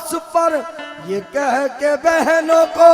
अब्बास पर ये कह के बहनों को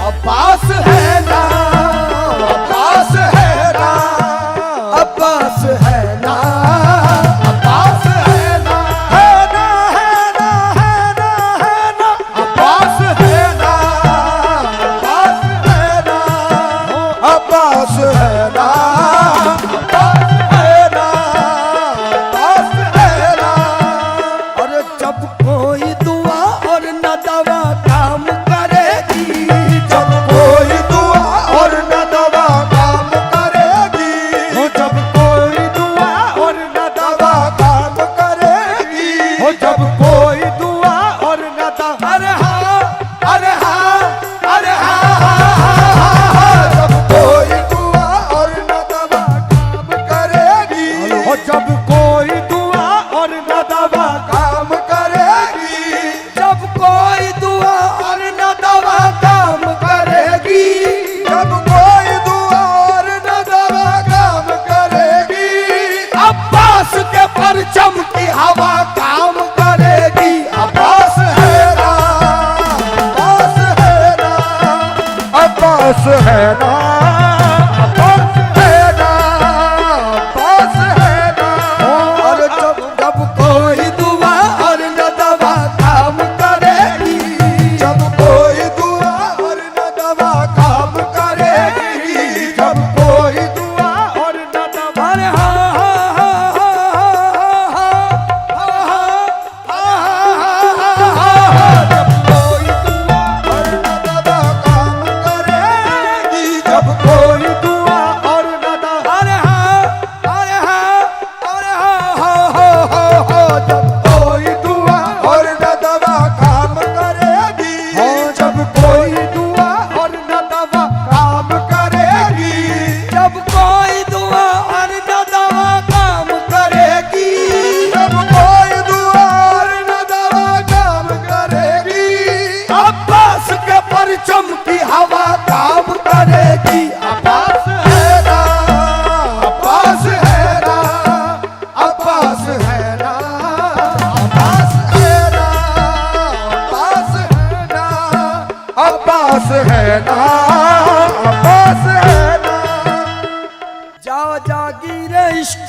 अब्बास है ना, अब्बास है ना, अब्बास है ना, अब्बास है ना, है ना, है ना, है ना, है ना, अब्बास है ना, अब्बास है ना, अब्बास है ना, अब्बास है ना, अब्बास है ना। और जब कोई दुआ और न दवा काम अब्बास है ना, अब्बास है ना, अब्बास है ना। और जब कोई दुआ और न दवा काम करेगी, जब कोई दुआ और न दवा काम करेगी, जब कोई दुआ और न दवा, अरे हाँ हाँ हाँ हाँ हाँ, जब कोई दुआ और न दवा काम करेगी, जब कोई दुआ और न दवा, अरे हाँ, अरे हाँ, अरे हाँ, हो, जब कोई दुआ और न दवा काम करेगी, जब कोई दुआ और न दवा काम करेगी, जब कोई दुआ और न दवा काम करेगी, जब कोई दुआ और न दवा काम करेगी, अब्बास के परचम की हवा काम करेगी। अब्बास है ना, अब्बास है ना, अब्बास है ना, अब्बास है ना, अब्बास है ना, अब्बास है ना, अब्बास है ना। जा जागीर इश्क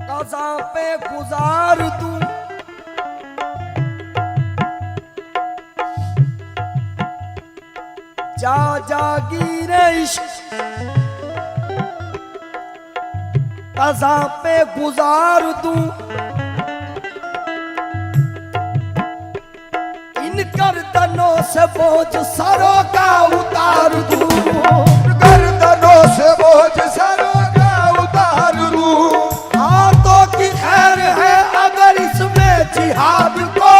कज़ा पे गुजार दूं, जा जागीर इश्क कज़ा पे गुजार दूं, इन गर्दनों से बोझ सरों का उतार दूं, गर्दनों से बोझ सरों का उतार दूं। हाथों की खैर है अगर इसमें जिहाद को,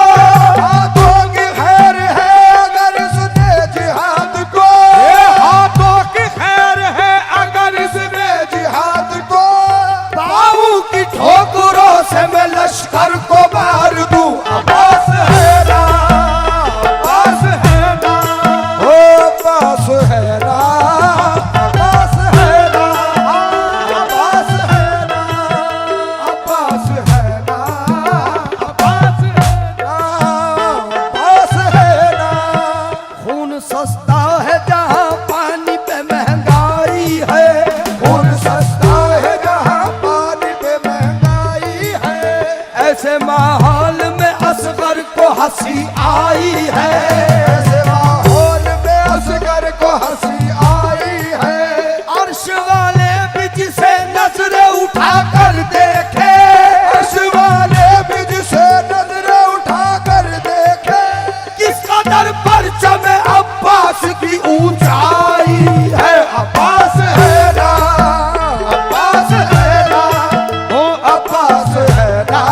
हाथों की खैर है अगर इसमें जिहाद को, हाथों की खैर है अगर इसमें जिहाद को, बाहू की ठोकरों से मैं लश्कर को मार दूं। अब्बास है ना, अब्बास है ना, ओ ऊंचाई है अब्बास है ना, अब्बास है ना, ओ अब्बास है ना,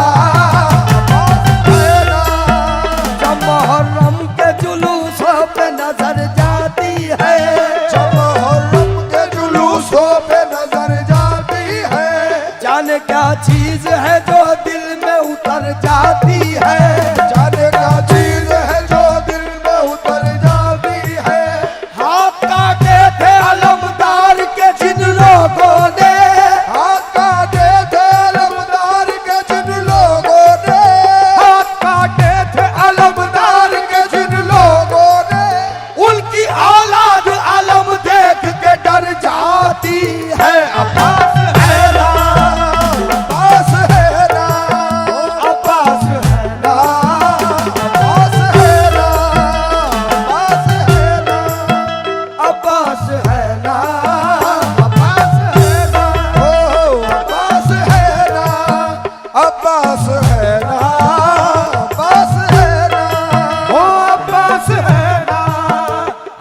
अब्बास है ना। जब मुहर्रम के जुलूसों पे नजर जाती है, जब मुहर्रम के जुलूसों पे नजर जाती है, जाने क्या चीज है जो दिल में उतर जाती है, जाने का चीज है जो दिल में उतर जाती है। हाथ काटे थे अलमदार के जिन लोगों ने, हाथ काटे थे अलमदार के जिन लोगों ने, हाथ काटे थे अलमदार के जिन लोगों ने, उनकी औलाद अलम देख के डर जाती है। अब्बास है ना, अब्बास है ना, अब्बास है ना, अब्बास है ना, अब्बास है ना, अब्बास है ना, अब्बास है ना, ओ अब्बास है ना, अब्बास है ना, अब्बास है ना, ओ अब्बास है ना,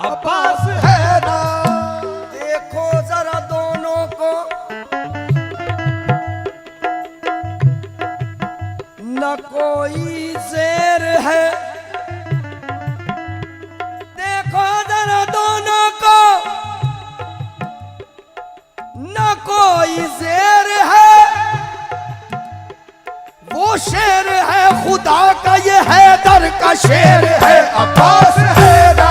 अब्बास है ना। देखो जरा दोनों को, न कोई शेर है, देखो जरा दोनों को, न कोई शेर है, वो शेर है खुदा का, ये हैदर का शेर है। अब्बास है ना,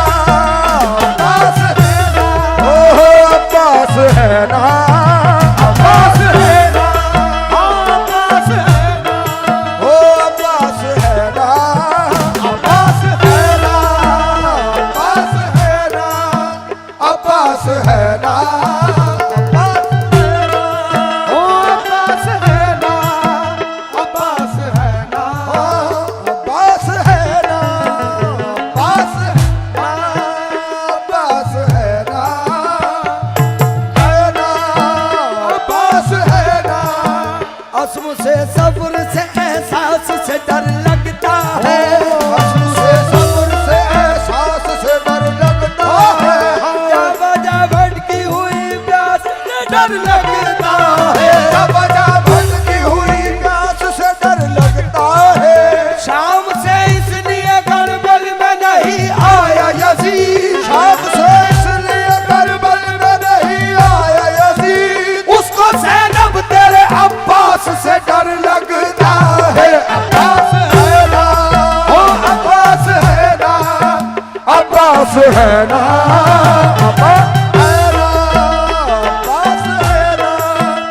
अब्बास है ना, ओहो अब्बास है ना, अब्बास है ना, अब्बास है ना, ओ अब्बास है ना, अब्बास है ना, अब्बास है ना, अब्बास है ना, अब्बास है ना, ओ अब्बास है ना, अब्बास है ना, अब्बास है ना, अब्बास है ना, अब्बास है ना। अस्म से सब्र से एहसास से डर लगता है, अस्म से सब्र से एहसास से डर लगता है, जा बजा भटकी हुई प्यास से डर लगता है, बजा भटकी हुई प्यास से डर लगता है। शाम से इसलिए करबल में नहीं आया यजीद, शाम से इसलिए करबल में नहीं आया यजीद, उसको ज़ैनब तेरे अब्बास से डर लगता है। अब्बास है ना, ओ अब्बास है ना, अब्बास है ना, अब्बास है ना, अब्बास है ना,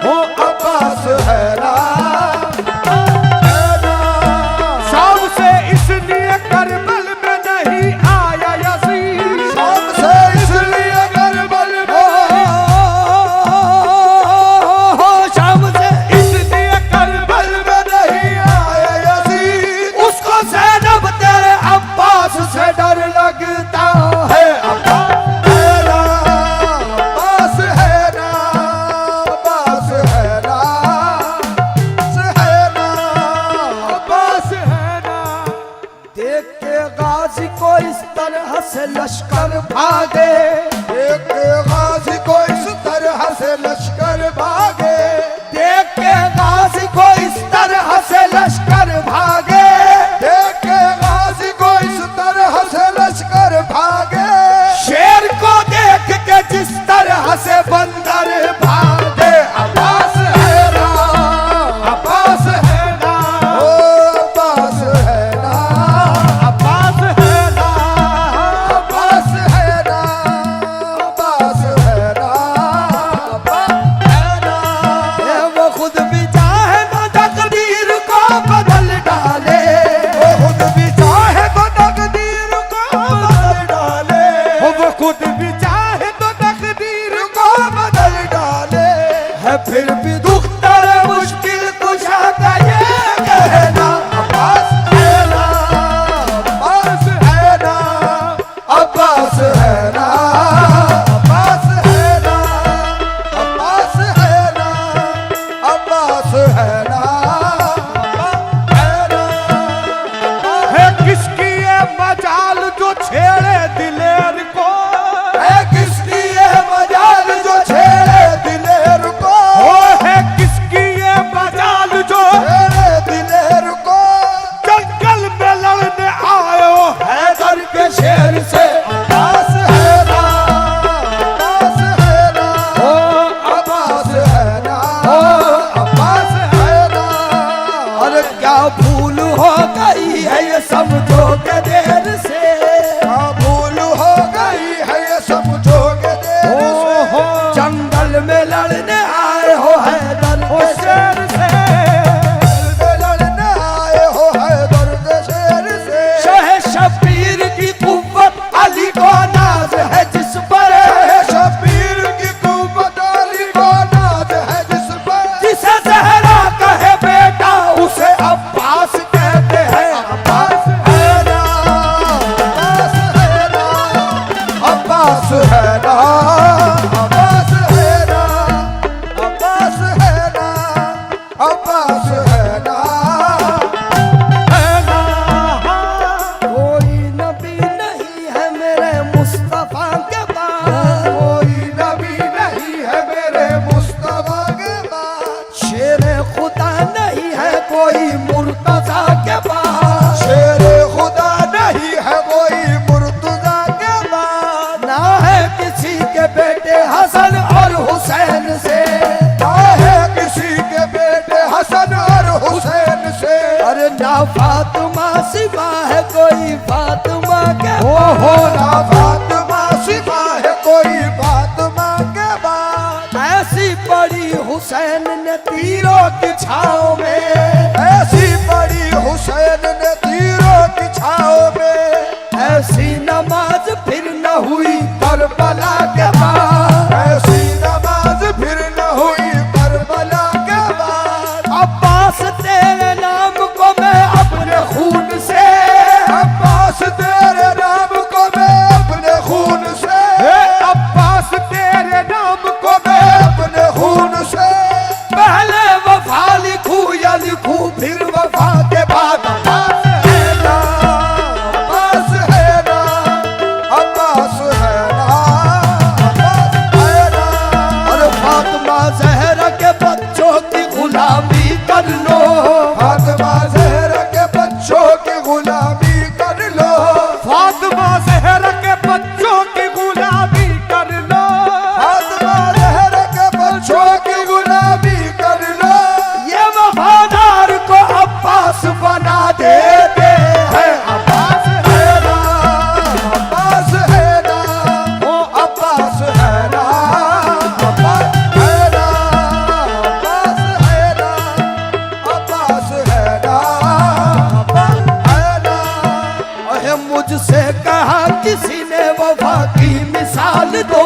ओ अब्बास है ना, शाम से इसलिए करबल में नहीं आया यजीद, शाम से इसलिए करबल में शाम से इसलिए करबल में नहीं आया यजीद, उसको ज़ैनब तेरे अब्बास से डर लगता है। अब्बास है ना, अब्बास है ना, अब्बास है ना, अब्बास है ना। देख के गाजी को इस तरह से लश्कर भागे, एक गाजी को इस तरह से लश्कर भागे, देख के गाजी को इस तरह से लश्कर भागे, एक गाजी को इस तरह से लश्कर भागे, शेर को देख के जिस तरह से बंदर भागे। अब्बास है ना, अब्बास है ना, ओ अब्बास है ना, अब्बास है ना, अब्बास है ना, अब्बास है ना, अब्बास है ना। ये वो खुद भी चाहे तो तकदीर को बदल डाले, वो खुद भी चाहे तो तकदीर को बदल डाले, वो खुद भी चाहे तो तकदीर को बदल डाले, है, फिर भी दुख तेरे मुश्किल कुशा का ये कहना। अब्बास है ना, अब्बास है ना, अब्बास है ना, अब्बास है ना, अब्बास है ना, अब्बास है ना, है किसकी ये मजाल जो छेड़े दिलेर को, है अब्बास है ना, अब्बास है ना, अब्बास है ना, अब्बास है ना, है ना। कोई नबी नहीं है मेरे मुस्तफा के बाद, कोई नबी नहीं है मेरे मुस्तफा के बाद, शेर खुदा नहीं है कोई मुर्तजा के बाद, शेर खुदा नहीं है कोई मुर्तजा के बाद, ना है किसी के बेटे हसन और हुसैन से, ना है किसी के बेटे हसन और हुसैन से, अरे ना फातिमा सिवा है कोई फातिमा के हो ना फातिमा सिवा है कोई फातिमा के बाद, ऐसी बड़ी हुसैन ने तीरों की छाँव में, ऐसी बड़ी हुसैन ने तीरों की छाँव में, ऐसी नमाज फिर न हुई करबला के बाद, ऐसी नमाज फिर न हुई करबला के बाद, अब्बास तेरे नाम को मैं अपने खून से, अब्बास तेरे नाम को मैं अपने खून से, अब्बास तेरे नाम को मैं अपने खून से, पहले वफा लिखूं या लिखूं फिर वफा के बाद, अब्बास है ना, अब्बास है ना, अब्बास है ना, अब्बास है ना, अरे फातिमा जहरा के बच्चों की गुलामी कर लो, फातिमा ज़हरा के बच्चों की गुलामी कर लो, फातिमा ज़हरा के बच्चों की गुलामी कर लो, फातिमा ज़हरा के बच्चों की गुलामी कर लो, ये वफादार को अब्बास बना देते हैं, अब्बास है ना, अब्बास है ना, ओ अब्बास है ना, अब्बास है ना, अब्बास है ना, अब्बास है ना, अब्बास है ना, अहे मुझसे कहा किसी ने वफा की मिसाल दो,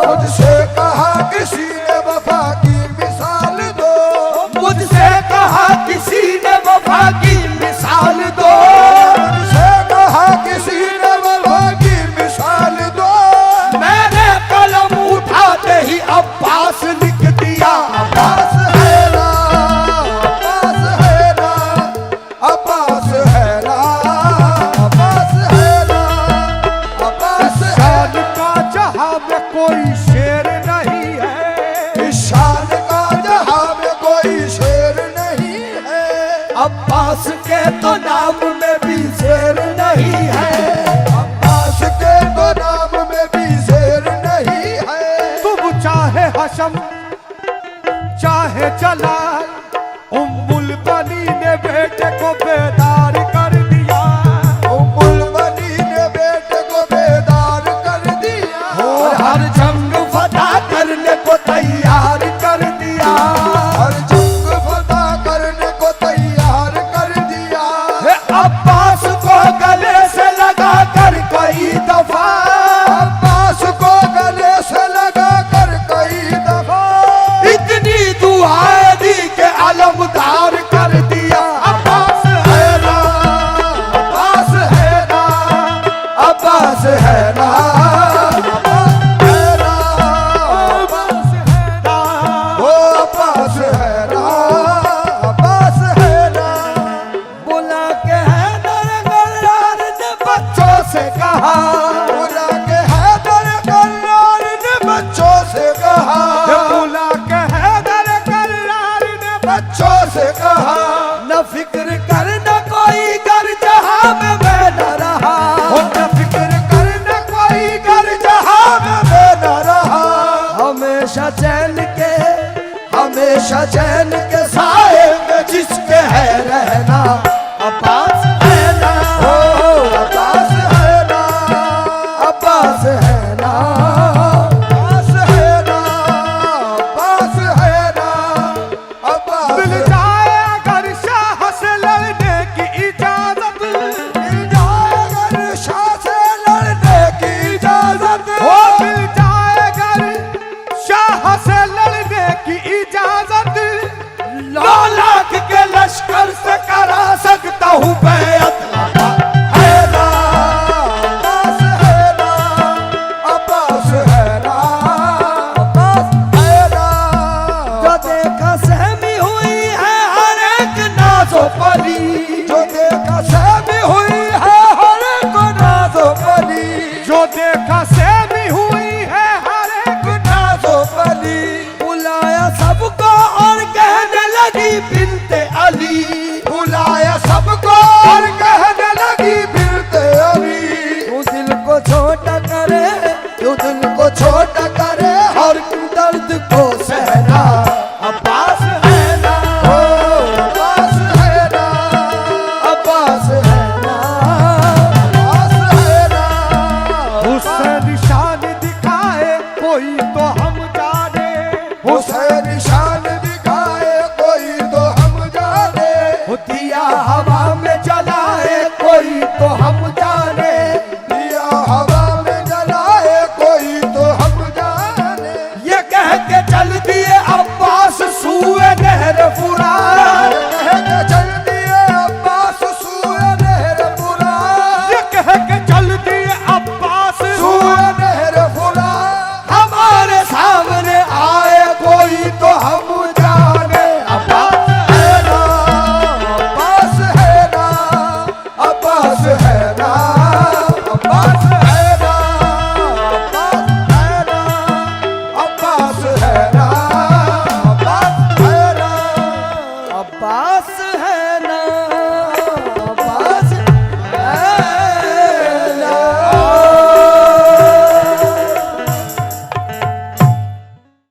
मुझसे कहा किसी ने वफा की मिसाल दो, मुझसे कहा किसी ने वफा की मिसाल दो, मुझसे कहा किसी ने वफा की मिसाल दो, मैंने कलम उठाते ही अब्बास लिख दिया, अब्बास है ना, अब्बास है ना, अब्बास है ना, अब्बास है ना, अब्बास शान का जहां में कोई शेर नहीं है, इस शान का जहां में कोई शेर नहीं है, अब्बास के तो नाम में भी शेर नहीं है, अब्बास के तो नाम में भी शेर नहीं है, तुम चाहे हशम चाहे जलाल, उम्मुल बनी ने बेटे को बेदार कर दिया, उम्मुल बनी ने बेटे को बेदार कर दिया, और हर जंग फतह करने को तैयार कर दिया, हर जंग फतह करने को तैयार कर दिया, अब्बास को गले से लगा कर कई दफा, अब्बास को गले से लगा कर कई दफा, इतनी दुआएं दी के अलमदार कर दिया, अब्बास है ना, अब्बास है ना, अब्बास है ना, अब्बास है ना, अब्बास है ना, ओ अब्बास है ना, अब्बास है ना, बुला के हैदर गल्लार ने बच्चों से कहा, बुला के हैदर कल्लार ने बच्चों से कहा, बुला के हैदर कल्लार ने बच्चों से कहा, न फिक्र कर न कोई कर जहां में मैं न रहा, न फिक्र कर न कोई कर जहां में मैं न रहा, हमेशा चैन के साए में जिसके है रहना, अब्बास है ना, ओ अब्बास है ना, अब्बास है ना, अब्बास है ना, अब्बास है ना, अब्बास मिल जाए अगर शाह से लड़ने की इजाजत, मिल जाए अगर शाह से लड़ने की इजाजत, हो मिल जाए अगर शाह से लड़ने की इजाजत, टकरे हर दर्द को सहना